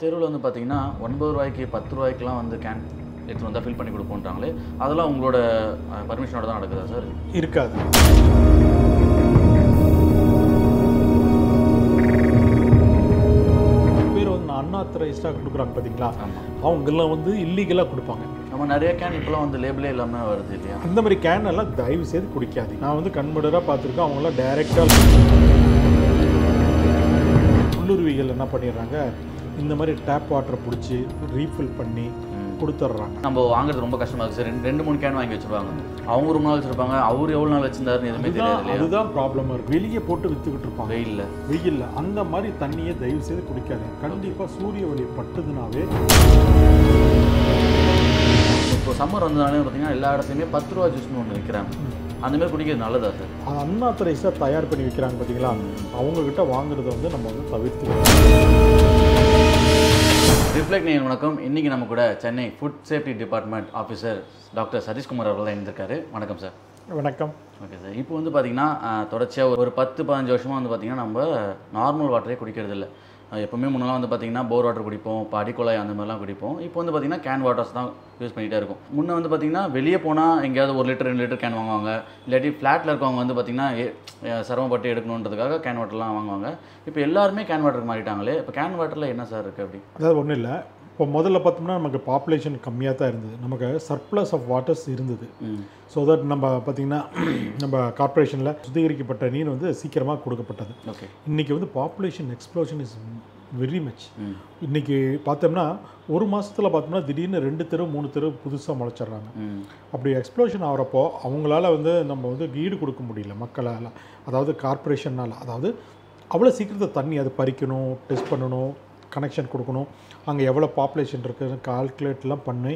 தெருவில் வந்து பார்த்தீங்கன்னா ₹9 ₹10லாம் வந்து கேன் எடுத்துகிட்டு வந்தால் ஃபில் பண்ணி கொடுப்போன்றாங்களே, அதெல்லாம் உங்களோட பர்மிஷனோட தான் நடக்குதா சார்? இருக்காது. பேர் வந்து அன்ஆத்தரைஸ்டாக கொடுக்குறாங்க பார்த்தீங்களா, அவங்கெல்லாம் வந்து இல்லீகலாக கொடுப்பாங்க. நம்ம நிறைய கேன் இப்போலாம் வந்து லேபிளே இல்லாமல் வருது இல்லையா? அந்த மாதிரி கேன் எல்லாம் தயவு செய்து குடிக்காது. நான் வந்து கண்முடராக பார்த்துருக்கேன். அவங்களாம் டைரெக்டாக உள்ளுருவிகள் என்ன பண்ணிடுறாங்க, இந்த மாதிரி டேப் வாட்டரை பிடிச்சி ரீஃபில் பண்ணி கொடுத்துட்றாங்க. நம்ம வாங்குறது ரொம்ப கஷ்டமாக இருக்குது சார். 2-3 கேன் வாங்கி வச்சுருவாங்க. அவங்க ரொம்ப நாள் வச்சுருப்பாங்க, அவர் எவ்வளோ நாள் வச்சிருந்தாருன்னு எதுவுமே தெரியாது. அதுதான் ப்ராப்ளமாக இருக்குது. வெளியே போட்டு விற்றுக்கிட்டு இருப்பாங்க வெயிலில். அந்த மாதிரி தண்ணியை தயவு செய்து குடிக்காது. கண்டிப்பாக சூரிய ஒளி பட்டுதுனாவே. இப்போ சம்மர் வந்ததுனாலே பார்த்தீங்கன்னா எல்லா இடத்துலையுமே ₹10 ஜூஸ்னு ஒன்று விற்கிறாங்க. அந்தமாதிரி குடிக்கிறது நல்லதா சார்? அது அன்ஆத்தரைஸ்டாக தயார் பண்ணி விற்கிறாங்க பார்த்தீங்களா, அவங்கக்கிட்ட வாங்குறத வந்து நம்ம வந்து தவிர்த்துக்கணும். ரிஃப்ளெக்ட் நேயர் வணக்கம். இன்றைக்கி நம்ம கூட Chennai food safety department officer doctor Satheeshkumar அவர்கள் தான் இருந்திருக்காரு. வணக்கம் சார். வணக்கம். Okay sir. இப்போ வந்து பார்த்திங்கன்னா தொடர்ச்சியாக ஒரு 10-15 வருஷமாக வந்து பார்த்திங்கன்னா நம்ம நார்மல் வாட்டரே குடிக்கிறது இல்லை. எப்போவுமே முன்னெல்லாம் வந்து பார்த்திங்கன்னா போர் வாட்டர் குடிப்போம், இப்போ அடிக்குழாய் அந்த மாதிரிலாம் குடிப்போம். இப்போ வந்து பார்த்திங்கன்னா கேன் வாட்டர்ஸ் தான் யூஸ் பண்ணிகிட்டே இருக்கும். முன்னே வந்து பார்த்திங்கன்னா வெளியே போனால் எங்கேயாவது 1 லிட்டர் 2 லிட்டர் கேன் வாங்குவாங்க. இல்லாட்டி ஃப்ளாட்டில் இருக்கவங்க வந்து பார்த்திங்கன்னா சிரமப்பட்டு எடுக்கணுன்றதுக்காக கேன் வாட்டர்லாம் வாங்குவாங்க. இப்போ எல்லாருமே கேன் வாட்டருக்கு மாறிட்டாங்களே. இப்போ கேன் வாட்டரில் என்ன சார் இருக்குது அப்படி? அதாவது ஒன்றும் இல்லை. இப்போ முதல்ல பார்த்தோம்னா நமக்கு பாப்புலேஷன் கம்மியாக தான் இருந்தது. நமக்கு சர்ப்ளஸ் ஆஃப் வாட்டர்ஸ் இருந்தது. ஸோ தட் நம்ம பார்த்திங்கன்னா நம்ம கார்ப்பரேஷனில் சுத்திகரிக்கப்பட்ட நீர் வந்து சீக்கிரமாக கொடுக்கப்பட்டது. ஓகே. இன்றைக்கி வந்து population explosion is very much. இன்றைக்கி பார்த்தோம்னா ஒரு மாதத்தில் பார்த்தோம்னா திடீர்னு 2 தெரு 3 தெரு புதுசாக முளைச்சிட்றாங்க. அப்படி எக்ஸ்ப்ளோஷன் ஆகிறப்போ அவங்களால வந்து நம்ம வந்து ஈடு கொடுக்க முடியல மக்களால், அதாவது கார்ப்பரேஷனால். அதாவது அவ்வளோ சீக்கிரத்தை தண்ணி அது பறிக்கணும், டெஸ்ட் பண்ணணும், கனெக்ஷன் கொடுக்கணும், அங்கே எவ்வளோ பாப்புலேஷன் இருக்குதுன்னு கால்குலேட்லாம் பண்ணி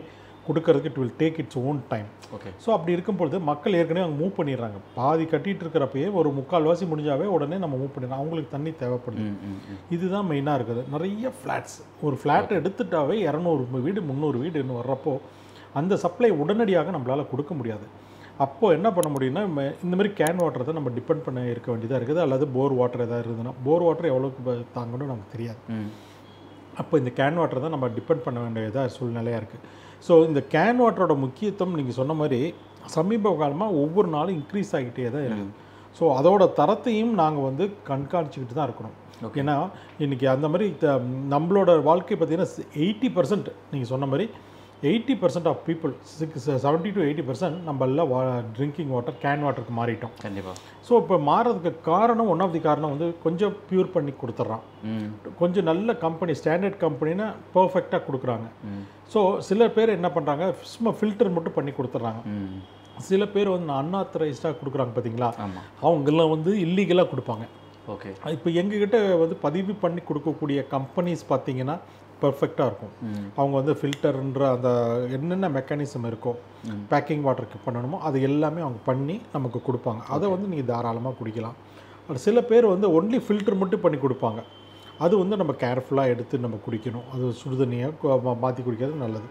கொடுக்கறதுக்கு it will take its own time. Okay. So அப்படி இருக்கும்பொழுது மக்கள் ஏற்கனவே அங்கே மூவ் பண்ணிடுறாங்க. பாதி கட்டிகிட்டு இருக்கிறப்பயே ஒரு 3/4 முடிஞ்சாவே உடனே நம்ம மூவ் பண்ணிடுறோம். அவங்களுக்கு தண்ணி தேவைப்படுது. இதுதான் மெயினாக இருக்குது. நிறைய ஃப்ளாட்ஸ், ஒரு ஃப்ளாட்டை எடுத்துட்டாவே 200 வீடு 300 வீடுன்னு வர்றப்போ அந்த சப்ளை உடனடியாக நம்மளால் கொடுக்க முடியாது. அப்போது என்ன பண்ண முடியும்னா, இந்த மாதிரி கேன் வாட்டரை தான் நம்ம டிபெண்ட் பண்ண இருக்க வேண்டியதாக இருக்குது. அல்லது போர் வாட்டர் எதாவது இருந்ததுன்னா, போர் வாட்டர் எவ்வளோக்கு தாங்கணும்னு நமக்கு தெரியாது. அப்போ இந்த கேன் வாட்டரை தான் நம்ம டிபெண்ட் பண்ண வேண்டியதாக சூழ்நிலையாக இருக்குது. ஸோ இந்த கேன் வாட்டரோட முக்கியத்துவம் நீங்கள் சொன்ன மாதிரி சமீப காலமாக ஒவ்வொரு நாளும் இன்க்ரீஸ் ஆகிட்டே தான் இருக்குது. ஸோ அதோட தரத்தையும் நாங்கள் வந்து கண்காணிச்சிக்கிட்டு தான் இருக்கணும். ஏன்னா இன்றைக்கி அந்த மாதிரி நம்மளோட வாழ்க்கை பார்த்திங்கன்னா 80% நீங்கள் சொன்ன மாதிரி 80% ஆஃப் பீப்புள் 70 to 80% நம்ம எல்லாம் ட்ரிங்கிங் வாட்டர் கேன் வாட்டருக்கு மாறிட்டோம். கண்டிப்பாக. ஸோ இப்போ மாறதுக்கு காரணம் ஒன் ஆஃப் தி காரணம் வந்து கொஞ்சம் ப்யூர் பண்ணி கொடுத்துட்றான். கொஞ்சம் நல்ல கம்பெனி, ஸ்டாண்டர்ட் கம்பெனினா பர்ஃபெக்டாக கொடுக்குறாங்க. ஸோ சில பேர் என்ன பண்ணுறாங்க, சும்மா ஃபில்டர் மட்டும் பண்ணி கொடுத்துட்றாங்க. சில பேர் வந்து அன்ஆத்தரைஸ்டாக கொடுக்குறாங்க பார்த்தீங்களா, அவங்கெல்லாம் வந்து இல்லீகலாக கொடுப்பாங்க. ஓகே. இப்போ எங்ககிட்ட வந்து பதிவு பண்ணி கொடுக்கக்கூடிய கம்பெனிஸ் பார்த்தீங்கன்னா பர்ஃபெக்டாக இருக்கும். அவங்க வந்து ஃபில்டர்ன்ற அந்த என்னென்ன மெக்கானிசம் இருக்கோ பேக்கிங் வாட்டருக்கு பண்ணணுமோ அது எல்லாமே அவங்க பண்ணி நமக்கு கொடுப்பாங்க. அதை வந்து நீங்கள் தாராளமாக குடிக்கலாம். சில பேர் வந்து ஒன்லி ஃபில்டர் மட்டும் பண்ணி கொடுப்பாங்க. அது வந்து நம்ம கேர்ஃபுல்லாக எடுத்து நம்ம குடிக்கணும். அது சுடுதண்ணியை மாற்றி குடிக்கிறது நல்லது.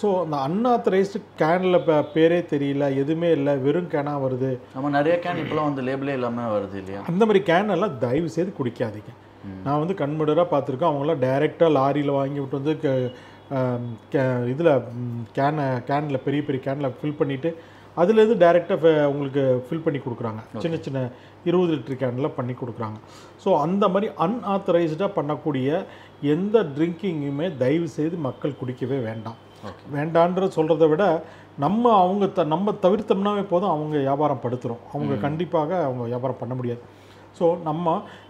ஸோ அந்த அன்ஆத்தரைஸ்டு கேனில் பேரே தெரியல, எதுவுமே இல்லை, வெறும் கேனாக வருது. நம்ம நிறைய கேன் இப்போலாம் வந்து லேபிளே இல்லாமல் வருது இல்லையா? அந்த மாதிரி கேன் எல்லாம் தயவு செய்து குடிக்காதீங்க. நான் வந்து கண்முடராக பார்த்துருக்கேன். அவங்களாம் டைரெக்டாக லாரியில் வாங்கி விட்டு வந்து இதில் கேனில் பெரிய பெரிய கேனில் ஃபில் பண்ணிவிட்டு அதுலேருந்து டைரெக்டாக உங்களுக்கு ஃபில் பண்ணி கொடுக்குறாங்க. சின்ன சின்ன 20 லிட்டர் கேனில் பண்ணி கொடுக்குறாங்க. ஸோ அந்த மாதிரி அன்ஆத்தரைஸ்டாக பண்ணக்கூடிய எந்த ட்ரிங்கிங்குமே தயவு செய்து மக்கள் குடிக்கவே வேண்டாம். வேண்டான்ற சொல்கிறத விட நம்ம தவிர்த்தோம்னாவே போதும், அவங்க வியாபாரம் படுத்துகிறோம். அவங்க கண்டிப்பாக அவங்க வியாபாரம் பண்ண முடியாது. ஸோ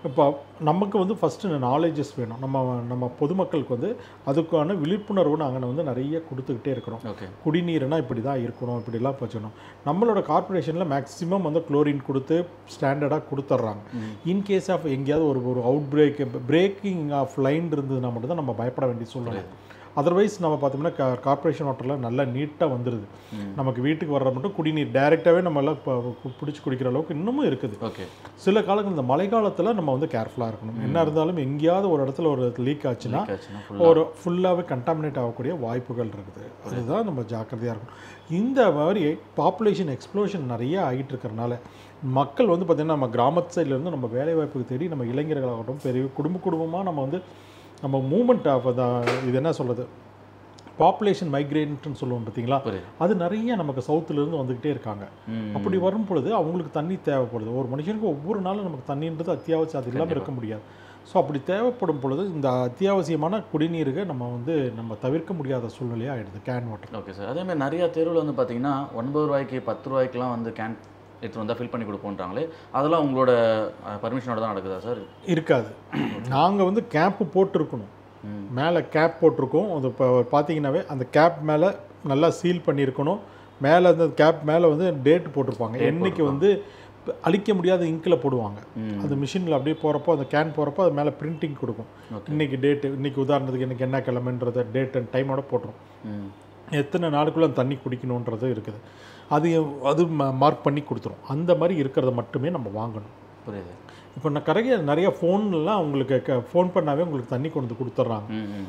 இப்போ நமக்கு வந்து ஃபஸ்ட்டு நாலேஜஸ் வேணும். நம்ம பொதுமக்களுக்கு வந்து அதுக்கான விழிப்புணர்வு நாங்கள் வந்து நிறைய கொடுத்துக்கிட்டே இருக்கிறோம். குடிநீர்னா இப்படி தான் இருக்கணும், இப்படிலாம் வச்சுக்கணும். நம்மளோட கார்ப்பரேஷனில் மேக்ஸிமம் வந்து குளோரின் கொடுத்து ஸ்டாண்டர்டாக கொடுத்துட்றாங்க. இன்கேஸ் ஆஃப் எங்கேயாவது ஒரு அவுட் பிரேக்கிங் ஆஃப் லைன் இருந்ததுன்னா மட்டும் தான் நம்ம பயப்பட வேண்டிய சூழ்நிலை. அதர்வைஸ் நம்ம பார்த்தோம்னா கார்ப்பரேஷன் வாட்டரில் நல்லா நீட்டாக வந்துடுது. நமக்கு வீட்டுக்கு வர்ற மட்டும் குடிநீர் டைரெக்டாகவே நம்ம எல்லாம் பிடிச்சி குடிக்கிற அளவுக்கு இன்னமும் இருக்குது. சில காலங்கள் இந்த மழை காலத்தில் நம்ம வந்து கேர்ஃபுல்லாக இருக்கணும். என்ன இருந்தாலும் எங்கேயாவது ஒரு இடத்துல ஒரு லீக் ஆச்சுன்னா ஒரு ஃபுல்லாகவே கண்டாமினேட் ஆகக்கூடிய வாய்ப்புகள் இருக்குது. அதுதான் நம்ம ஜாக்கிரதையாக இருக்கணும். இந்த மாதிரி பாப்புலேஷன் எக்ஸ்ப்ளோஷன் நிறைய ஆகிட்டு இருக்கிறனால மக்கள் வந்து பார்த்திங்கன்னா நம்ம கிராமத்து சைட்லேருந்து நம்ம வேலைவாய்ப்புக்கு தேடி நம்ம இளைஞர்களாகட்டும் பெரிய குடும்பமாக நம்ம வந்து நம்ம மூமெண்ட் ஆஃப் இது என்ன சொல்கிறது, பாப்புலேஷன் மைக்ரேட்னு சொல்லுவோம் பார்த்தீங்களா, அது நிறைய நமக்கு சவுத்துலேருந்து வந்துக்கிட்டே இருக்காங்க. அப்படி வரும் பொழுது அவங்களுக்கு தண்ணி தேவைப்படுது. ஒரு மனுஷனுக்கு ஒவ்வொரு நாளும் நமக்கு தண்ணின்றது அத்தியாவசியம், அது இல்லாமல் இருக்க முடியாது. ஸோ அப்படி தேவைப்படும் பொழுது இந்த அத்தியாவசியமான குடிநீருக்கு நம்ம தவிர்க்க முடியாத சூழ்நிலையாக ஆகிடுது கேன் வாட்டர். Okay sir. அதேமாதிரி நிறையா தெருவில் வந்து பார்த்தீங்கன்னா 9 ரூபாய்க்கு 10 ரூபாய்க்குலாம் வந்து கேன் எடுத்து வந்தால் ஃபில் பண்ணி கொடுப்போன்றாங்களே, அதெல்லாம் உங்களோட பர்மிஷனோட தான் நடக்குதா சார்? இருக்காது. நாங்கள் வந்து கேப்பு போட்டிருக்கணும், மேலே கேப் போட்டிருக்கோம். அது இப்போ பார்த்தீங்கன்னாவே அந்த கேப் மேலே நல்லா சீல் பண்ணியிருக்கணும். மேலே அந்த கேப் மேலே வந்து டேட் போட்டிருப்பாங்க, என்றைக்கு வந்து அழிக்க முடியாத இங்கில் போடுவாங்க. அந்த மிஷினில் அப்படியே போகிறப்போ அந்த கேன் போகிறப்போ அது மேலே பிரிண்டிங் கொடுக்கும். இன்றைக்கி டேட்டு, இன்றைக்கி உதாரணத்துக்கு இன்றைக்கி என்ன கிழமைன்றத டேட் அண்ட் டைமோட போட்டுரும். எத்தனை நாளுக்குள்ளே அந்த தண்ணி குடிக்கணுன்றது இருக்குது, அது மார்க் பண்ணி கொடுத்துரும். அந்த மாதிரி இருக்கிறத மட்டுமே நம்ம வாங்கணும். புரியுது. இப்போ நான் நிறைய ஃபோன்லாம் உங்களுக்கு ஃபோன் பண்ணாவே உங்களுக்கு தண்ணி கொண்டு கொடுத்துட்றாங்க.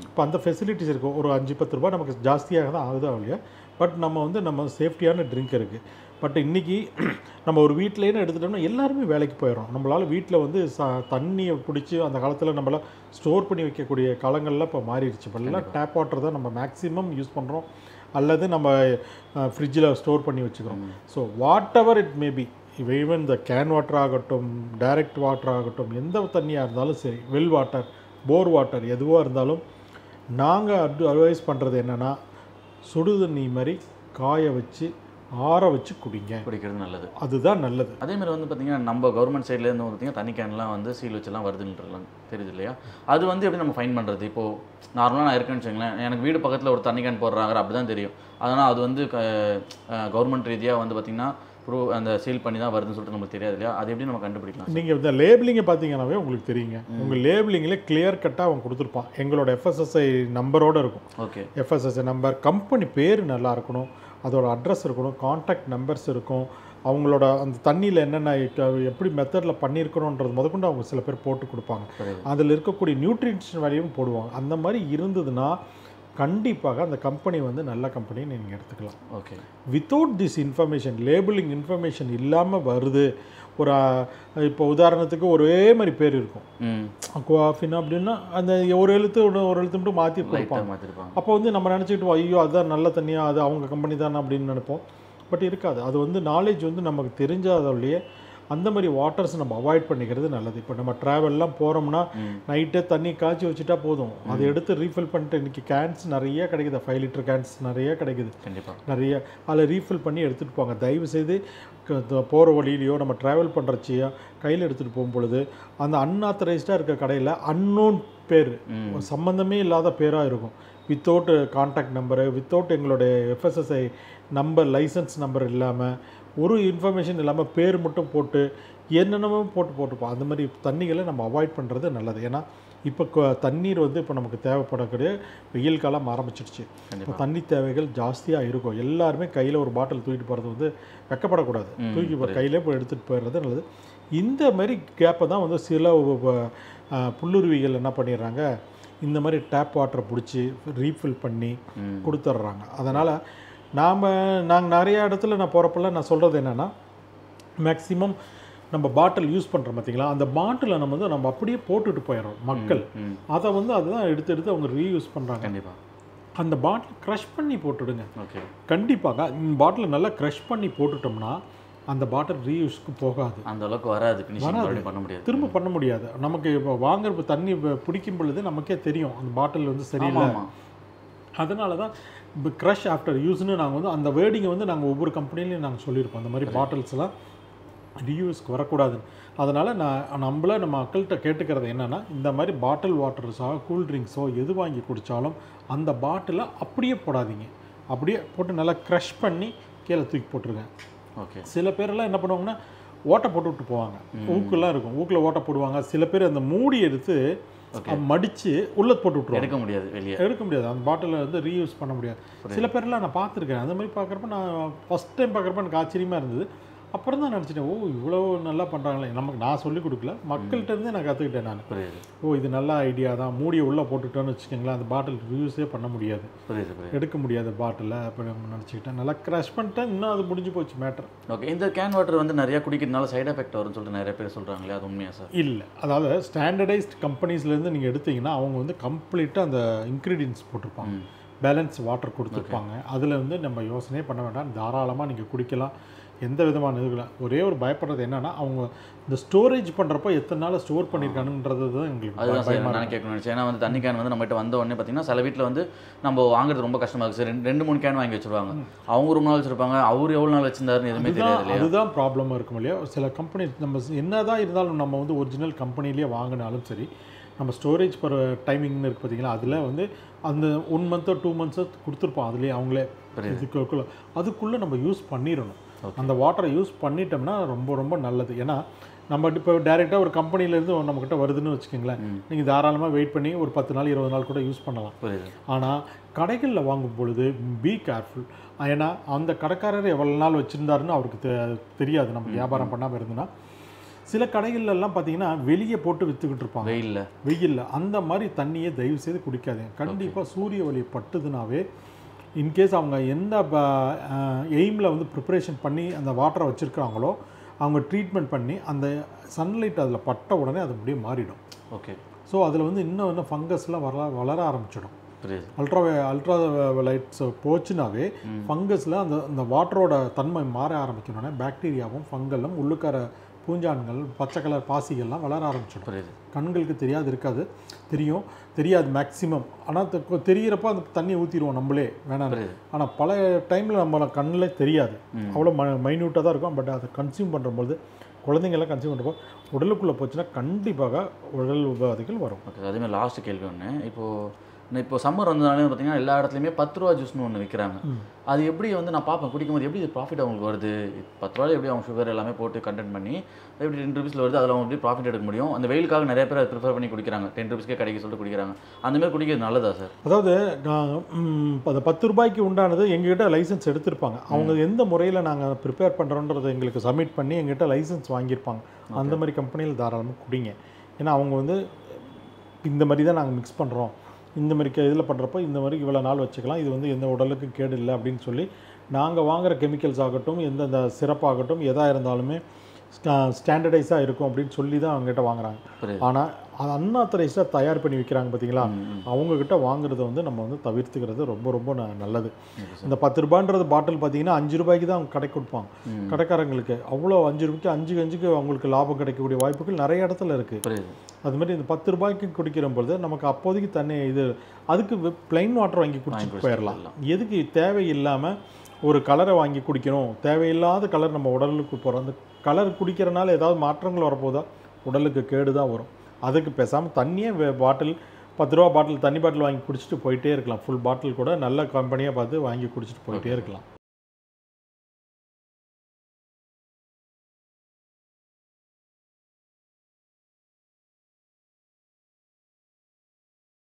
இப்போ அந்த ஃபெசிலிட்டிஸ் இருக்குது. ஒரு 5-10 ரூபா நமக்கு ஜாஸ்தியாக தான் ஆகுதா இல்லையா, பட் நம்ம சேஃப்டியான ட்ரிங்க் இருக்குது. பட் இன்றைக்கி நம்ம ஒரு வீட்டிலேன்னு எடுத்துட்டோம்னா எல்லாருமே வேலைக்கு போயிடும். நம்மளால் வீட்டில் வந்து தண்ணியை பிடிச்சி அந்த காலத்தில் நம்மளால் ஸ்டோர் பண்ணி வைக்கக்கூடிய காலங்கள்லாம் இப்போ மாறிடுச்சு. இப்போல்லாம் டேப் வாட்டர் தான் நம்ம மேக்ஸிமம் யூஸ் பண்ணுறோம், அல்லது நம்ம ஃப்ரிட்ஜில் ஸ்டோர் பண்ணி வச்சுக்கிறோம். So what ever it maybe, even இந்த கேன் வாட்டர் ஆகட்டும், டைரக்ட் வாட்டர் ஆகட்டும், எந்த தண்ணியாக இருந்தாலும் சரி, வெல் வாட்டர், போர் வாட்டர் எதுவாக இருந்தாலும் நாங்கள் அட்வைஸ் பண்ணுறது என்னென்னா, சுடு தண்ணி மாதிரி காய வச்சு ஆற வச்சு குடிக்கிறது நல்லது. அதுதான் நல்லது. அதேமாதிரி வந்து பார்த்திங்கன்னா நம்ம கவர்மெண்ட் சைட்லேருந்து பார்த்திங்கன்னா தண்ணி கேன்லாம் வந்து சீல் வச்சுலாம் வருதுன்றலாம் தெரியுது இல்லையா, அது வந்து எப்படி நம்ம ஃபைன் பண்ணுறது? இப்போது நார்மலாக நான் இருக்கேன்னு வச்சுங்களேன், எனக்கு வீடு பக்கத்தில் ஒரு தண்ணி கேன் போடுறாங்க அப்படி தான் தெரியும். அதனால் அது வந்து கவர்மெண்ட் ரீதியாக வந்து பார்த்திங்கன்னா அந்த சீல் பண்ணி தான் வருதுன்னு சொல்லிட்டு நமக்கு தெரியாது இல்லையா, அது எப்படி நம்ம கண்டுபிடிக்கலாம்? நீங்கள் இந்த லேபிளிங்கை பார்த்தீங்கன்னாவே உங்களுக்கு தெரியுங்க. உங்கள் லேபிளிங்கில் கிளியர் கட்டாக அவன் கொடுத்துருப்பான். எங்களோட FSSI நம்பரோடு இருக்கும். ஓகே, FSSI நம்பர், கம்பெனி பேர் நல்லா இருக்கணும், அதோட அட்ரஸ் இருக்கணும், காண்டாக்ட் நம்பர்ஸ் இருக்கும், அவங்களோட அந்த தண்ணியில் என்னென்ன எப்படி மெத்தடில் பண்ணியிருக்கணுன்றது முதற்கொண்டு அவங்க சில பேர் போட்டு கொடுப்பாங்க. அதில் இருக்கக்கூடிய நியூட்ரிஷன் வேலையும் போடுவாங்க. அந்த மாதிரி இருந்ததுன்னா கண்டிப்பாக அந்த கம்பெனி வந்து நல்ல கம்பெனியை நீங்கள் எடுத்துக்கலாம். Okay, without this information, labeling information இல்லாமல் வருது. ஒரு இப்போ உதாரணத்துக்கு ஒரே மாதிரி பேர் இருக்கும், குவாஃபின் அப்படின்னா அந்த ஒரு எழுத்து மட்டும் மாற்றி கொடுப்பாங்க. அப்போ வந்து நம்ம நினச்சிக்கிட்டு ஐயோ அதுதான் நல்ல தண்ணியாக, அது அவங்க கம்பெனி தானே அப்படின்னு நினைப்போம். பட் இருக்காது. அது வந்து நாலேஜ் வந்து நமக்கு தெரிஞ்சாதவளையே அந்த மாதிரி வாட்டர்ஸ் நம்ம அவாய்ட் பண்ணிக்கிறது நல்லது. இப்போ நம்ம ட்ராவல்லாம் போகிறோம்னா நைட்டே தண்ணி காய்ச்சி வச்சுட்டா போதும், அதை எடுத்து ரீஃபில் பண்ணிட்டு, இன்றைக்கி கேன்ஸ் நிறைய கிடைக்குது, 5 லிட்டர் கேன்ஸ் நிறைய கிடைக்குது, நிறைய அதில் ரீஃபில் பண்ணி எடுத்துகிட்டு போங்க. தயவுசெய்து போகிற வழியிலையோ நம்ம ட்ராவல் பண்ணுறச்சியோ கையில் எடுத்துகிட்டு போகும் பொழுது அந்த அன்ஆத்தரைஸ்டாக இருக்க கடையில் அன்னோன் பேர், சம்மந்தமே இல்லாத பேராக இருக்கும், வித்தவுட் கான்டாக்ட் நம்பரு, வித்தவுட் எங்களுடைய FSSI நம்பர், லைசன்ஸ் நம்பர் இல்லாமல், ஒரு இன்ஃபர்மேஷன் இல்லாமல் பேர் மட்டும் போட்டு என்னென்னமோ போட்டுப்போம். அந்த மாதிரி தண்ணிகளை நம்ம அவாய்ட் பண்ணுறது நல்லது. ஏன்னா இப்போ தண்ணீர் வந்து இப்போ நமக்கு தேவைப்படக்கூடிய வெயில் காலம் ஆரம்பிச்சிடுச்சு. இப்போ தண்ணி தேவைகள் ஜாஸ்தியாக இருக்கும். எல்லாருமே கையில் ஒரு பாட்டில் தூக்கிட்டு போகிறது வந்து வெக்கப்படக்கூடாது. தூக்கி கையிலே போய் எடுத்துகிட்டு போயிடுறது நல்லது. இந்த மாதிரி கேப்பை தான் வந்து சில புல்லுருவிகள் என்ன பண்ணிடுறாங்க, இந்த மாதிரி டேப் வாட்டரை பிடிச்சி ரீஃபில் பண்ணி கொடுத்துட்றாங்க. அதனால் நாங்கள் நிறைய இடத்துல நான் போகிறப்பெல்லாம் நான் சொல்கிறது என்னென்னா, மேக்ஸிமம் நம்ம பாட்டில் யூஸ் பண்ணுறோம் பார்த்தீங்களா, அந்த பாட்டிலை நம்ம அப்படியே போட்டுட்டு போயிடுறோம் மக்கள். அதை வந்து அதுதான் எடுத்து அவங்க ரீயூஸ் பண்ணுறாங்க. கண்டிப்பாக அந்த பாட்டில் க்ரஷ் பண்ணி போட்டுடுங்க. ஓகே, கண்டிப்பாக இந்த பாட்டிலை நல்லா க்ரஷ் பண்ணி போட்டுட்டோம்னா அந்த பாட்டில் ரீயூஸ்க்கு போகாது, அந்த அளவுக்கு வராது, பண்ண முடியாது, திரும்ப பண்ண முடியாது. நமக்கு இப்போ வாங்குற தண்ணி பிடிக்கும் பொழுது நமக்கே தெரியும் அந்த பாட்டில் வந்து சரியில்லை. அதனால தான் இப்போ க்ரஷ் ஆஃப்டர் யூஸ்னு நாங்கள் வந்து அந்த வேர்டிங்கை வந்து நாங்கள் ஒவ்வொரு கம்பெனிலையும் நாங்கள் சொல்லியிருப்போம். அந்த மாதிரி பாட்டில்ஸ்லாம் ரீயூஸ்க்கு வரக்கூடாதுன்னு. அதனால் நம்ம மக்கள்கிட்ட கேட்டுக்கிறது என்னென்னா, இந்த மாதிரி பாட்டில் வாட்டர்ஸோ கூல் ட்ரிங்க்ஸோ எது வாங்கி குடித்தாலும் அந்த பாட்டிலை அப்படியே போடாதீங்க, அப்படியே போட்டு நல்லா க்ரஷ் பண்ணி கீழே தூக்கி போட்டுருங்க. ஓகே, சில பேரெல்லாம் என்ன பண்ணுவாங்கன்னா ஓட்டை போட்டு விட்டு போவாங்க, ஊக்கெல்லாம் இருக்கும், ஊக்கில் ஓட்டை போடுவாங்க. சில பேர் அந்த மூடி எடுத்து மடித்து உள்ளே போட்டு விட்டுருவாங்க, எடுக்க முடியாது அந்த பாட்டிலை வந்து ரீயூஸ் பண்ண முடியாது. சில பேர்லாம் நான் பார்த்துருக்கேன். அந்த மாதிரி பார்க்குறப்ப நான் ஃபஸ்ட் டைம் பார்க்குறப்ப எனக்கு ஆச்சரியமாக இருந்தது. அப்புறம் தான் நினச்சிட்டேன், ஓ இவ்வளோ நல்லா பண்ணுறாங்களே, நமக்கு நான் சொல்லிக் கொடுக்கல, மக்கள்கிட்ட இருந்தே நான் கற்றுக்கிட்டேன் நான். புரியுது. ஓ இது நல்ல ஐடியா தான், மூடியை உள்ளே போட்டுட்டோன்னு வச்சுக்கோங்களேன், அந்த பாட்டில் யூஸே பண்ண முடியாது, புரியுது புரியுது. எடுக்க முடியாது பாட்டில் அப்படி நினச்சிக்கிட்டேன். நல்லா க்ரஷ் பண்ணிட்டேன், இன்னும் அது முடிஞ்சு போச்சு மேட்டர். ஓகே. இந்த கேன் வாட்டர் வந்து நிறையா குடிக்கிறதுனால சைடு எஃபெக்ட் வரும்னு சொல்லிட்டு நிறைய பேர் சொல்கிறாங்களே, அது உண்மையா சார்? இல்லை, அதாவது ஸ்டாண்டர்டைஸ்ட் கம்பெனிஸ்லேருந்து நீங்கள் எடுத்தீங்கன்னா அவங்க வந்து கம்ப்ளீட்டாக அந்த இன்க்ரீடியன்ஸ் போட்டிருப்பாங்க, பேலன்ஸ் வாட்டர் கொடுத்துருப்பாங்க. அதில் வந்து நம்ம யோசனையே பண்ண வேண்டாம், தாராளமாக நீங்கள் குடிக்கலாம், எந்த விதமான இதுகளை. ஒரே ஒரு பயப்படுறது என்னென்னா, அவங்க இந்த ஸ்டோரேஜ் பண்ணுறப்போ எத்தனை நாள் ஸ்டோர் பண்ணியிருக்கானுன்றது தான் எங்களுக்கு அதுதான் சார் நான் கேட்கணும்னு நினச்சேன். ஏன்னா வந்து தண்ணி கேன் வந்து நம்மகிட்ட வந்த உடனே பார்த்தீங்கன்னா சில வீட்டில் வந்து நம்ம வாங்குறது ரொம்ப கஷ்டமாக இருக்குது சார். 2-3 கேன் வாங்கி வச்சுருவாங்க, அவங்க ரொம்ப நாள் வச்சுருப்பாங்க, அவர் எவ்வளோ நாள் வச்சிருந்தாருன்னு எதுவுமே தெரியாது இல்லையா? அதுதான் ப்ராப்ளமாக இருக்கும் இல்லையா? சில கம்பெனி நம்ம என்ன தான் இருந்தாலும் நம்ம வந்து ஒரிஜினல் கம்பெனிலேயே வாங்கினாலும் சரி, நம்ம ஸ்டோரேஜ் பர் டைமிங்னு இருக்குது பார்த்தீங்களா, அதில் வந்து அந்த 1 மந்த்தோ 2 மந்த்ஸோ கொடுத்துருப்போம், அதுலேயே அவங்களே அதுக்குள்ளே நம்ம யூஸ் பண்ணிடணும். அந்த வாட்டரை யூஸ் பண்ணிட்டோம்னா ரொம்ப ரொம்ப நல்லது. ஏன்னா நம்ம இப்போ டேரெக்டாக ஒரு கம்பெனிலேருந்து நம்மக்கிட்ட வருதுன்னு வச்சுக்கோங்களேன், நீங்கள் தாராளமாக வெயிட் பண்ணி ஒரு 10 நாள் 20 நாள் கூட யூஸ் பண்ணலாம். ஆனால் கடைகளில் வாங்கும் பொழுது பி கேர்ஃபுல். ஏன்னா அந்த கடைக்காரர் எவ்வளோ நாள் வச்சுருந்தாருன்னு அவருக்கு தெரியாது. நம்ம வியாபாரம் பண்ணாமல் இருந்தோன்னா சில கடைகள்லாம் பார்த்தீங்கன்னா வெளியே போட்டு விற்றுக்கிட்டு இருப்பாங்க வெயிலில். அந்த மாதிரி தண்ணியை தயவு செய்து குடிக்காதீங்க. கண்டிப்பாக சூரிய ஒளி பட்டுதுனாவே, இன்கேஸ் அவங்க எந்த எய்மில் வந்து ப்ரிப்பரேஷன் பண்ணி அந்த வாட்டரை வச்சுருக்காங்களோ அவங்க ட்ரீட்மெண்ட் பண்ணி அந்த சன்லைட் அதில் பட்ட உடனே அது அப்படியே மாறிடும். ஓகே. ஸோ அதில் வந்து இன்னும் ஃபங்கஸ்லாம் வளர ஆரம்பிச்சிடும். அல்ட்ரா லைட்ஸ் போச்சுனாவே ஃபங்கஸில் அந்த வாட்டரோட தன்மை மாற ஆரம்பிக்கணுன்னே பாக்டீரியாவும் ஃபங்கலும் உள்ளுக்கார பூஞ்சான்கள் பச்சை கலர் பாசிகள்லாம் வளர ஆரம்பிச்சிடும். கண்களுக்கு தெரியாது மேக்ஸிமம். ஆனால் தெரிகிறப்ப அந்த தண்ணியை ஊற்றிடுவோம் நம்மளே வேணாம். ஆனால் பல டைமில் நம்ம கண்ணில் தெரியாது, அவ்வளோ மைன்யூட்டாக தான் இருக்கும். பட் அதை கன்சியூம் பண்ணும்போது, குழந்தைங்கள்லாம் கன்சியூம் பண்ணுறப்போ உடலுக்குள்ளே போச்சுன்னா கண்டிப்பாக உடல் உபாதைகள் வரும். ஓகே. அதேமாதிரி லாஸ்ட் கேள்வி ஒன்று, இப்போ சம்மர் வந்ததுனாலே பார்த்தீங்கன்னா எல்லா இடத்துலையுமே 10 ரூபா ஜூஸ்னு ஒன்று விற்கிறாங்க. அது எப்படி வந்து நான் பார்ப்பேன் குடிக்கும்போது, எப்படி இது ப்ராஃபிட் அவங்களுக்கு வருது? 10 ரூபாயில் எப்படி அவங்க சுகர் எல்லாமே போட்டு கண்டென்ட் பண்ணி எப்படி 10 ரூபீஸில் வருது? அதில் அவங்க எப்படி ப்ராஃபிட் எடுக்க முடியும்? அந்த வெயிலுக்காக நிறைய பேர் அதை ப்ரிஃபர் பண்ணி குடிக்கிறாங்க, 10 ரூபீஸ்க்கே கிடைக்க சொல்லிட்டு குடிக்கிறாங்க. அந்தமாதிரி குடிக்கிறது நல்லதா சார்? அதாவது அந்த 10 ரூபாய்க்கு உண்டானது எங்ககிட்ட லைசன்ஸ் எடுத்திருப்பாங்க. அவங்க எந்த முறையில் நாங்கள் ப்ரிப்பேர் பண்ணுறோன்றதை எங்களுக்கு சப்மிட் பண்ணி எங்ககிட்ட லைசன்ஸ் வாங்கியிருப்பாங்க. அந்த மாதிரி கம்பெனியில் தாராளமாக குடிங்க. ஏன்னா அவங்க வந்து இந்த மாதிரி தான் நாங்கள் மிக்ஸ் பண்ணுறோம், இந்த மாதிரி இதில் பண்ணுறப்போ இந்த மாதிரி இவ்வளோ நாள் வச்சுக்கலாம், இது வந்து எந்த உடலுக்கு கேடு இல்லை அப்படின்னு சொல்லி நாங்கள் வாங்குகிற கெமிக்கல்ஸ் ஆகட்டும், எந்தெந்த சிறப்பாகட்டும், எதாக இருந்தாலுமே ஸ்டாண்டர்டைஸாக இருக்கும் அப்படின்னு சொல்லி தான் அவங்ககிட்ட வாங்குறாங்க. ஆனால் அது அன்ஆத்தரைஸ்டாக தயார் பண்ணி விற்கிறாங்க பார்த்தீங்களா, அவங்கக்கிட்ட வாங்குறத வந்து நம்ம வந்து தவிர்த்துக்கிறது ரொம்ப ரொம்ப நல்லது. இந்த 10 ரூபான்றது பாட்டில் பார்த்தீங்கன்னா 5 ரூபாய்க்கு தான் அவங்க கடை கொடுப்பாங்க கடைக்காரங்களுக்கு. அவ்வளோ 5 ரூபாய்க்கு 5 அவங்களுக்கு லாபம் கிடைக்கக்கூடிய வாய்ப்புகள் நிறைய இடத்துல இருக்குது. அதுமாதிரி இந்த 10 ரூபாய்க்கு குடிக்கிறபோது நமக்கு அப்போதைக்கு தண்ணி அதுக்கு ப்ளைன் வாட்டர் வாங்கி குடிச்சிட்டு போயிடலாம். எதுக்கு தேவையில்லாமல் ஒரு கலரை வாங்கி குடிக்கணும்? தேவையில்லாத கலர் நம்ம உடலுக்கு போகிறோம். அந்த கலர் குடிக்கிறனால ஏதாவது மாற்றங்கள் வரப்போதா? உடலுக்கு கேடு தான் வரும். அதுக்கு பேசாமல் தண்ணியே பாட்டில் 10 ரூபா பாட்டில் தண்ணி பாட்டில் வாங்கி குடிச்சிட்டு போயிட்டே இருக்கலாம். ஃபுல் பாட்டில் கூட நல்ல கம்பெனியாக பார்த்து வாங்கி குடிச்சிட்டு போயிட்டே இருக்கலாம்.